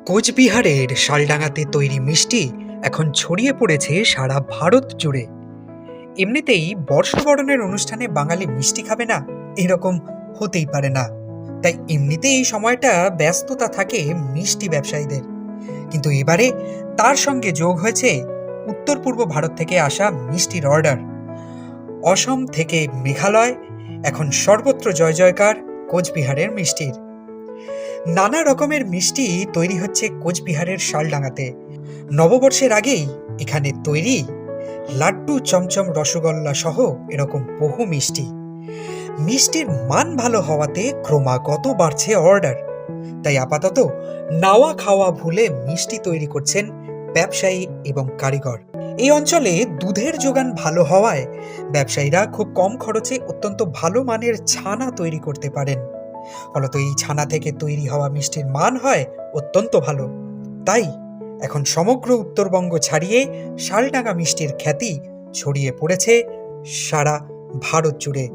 কোচবিহারের শালডাঙাতে তৈরি মিষ্টি এখন ছড়িয়ে পড়েছে সারা ভারত জুড়ে। এমনিতেই বর্ষবরণের অনুষ্ঠানে বাঙালি মিষ্টি খাবে না, এরকম হতেই পারে না। তাই এমনিতেই এই সময়টা ব্যস্ততা থাকে মিষ্টি ব্যবসায়ীদের। কিন্তু এবারে তার সঙ্গে যোগ হয়েছে উত্তর পূর্ব ভারত থেকে আসা মিষ্টির অর্ডার। অসম থেকে মেঘালয়, এখন সর্বত্র জয় জয়কার কোচবিহারের মিষ্টির। নানা রকমের মিষ্টি তৈরি হচ্ছে কোচবিহারের শালডাঙাতে। নববর্ষের আগেই এখানে তৈরি লাড্ডু, চমচম, রসগোল্লা সহ এরকম বহু মিষ্টি। মিষ্টির মান ভালো হওয়াতে ক্রমাগত বাড়ছে অর্ডার। তাই আপাতত নাওয়া খাওয়া ভুলে মিষ্টি তৈরি করছেন ব্যবসায়ী এবং কারিগর। এই অঞ্চলে দুধের যোগান ভালো হওয়ায় ব্যবসায়ীরা খুব কম খরচে অত্যন্ত ভালো মানের ছানা তৈরি করতে পারেন। ফলত এই ছানা থেকে তৈরি হওয়া মিষ্টির মান হয় অত্যন্ত ভালো। তাই এখন সমগ্র উত্তরবঙ্গ ছাড়িয়ে শালডাঙা মিষ্টির খ্যাতি ছড়িয়ে পড়েছে সারা ভারত জুড়ে।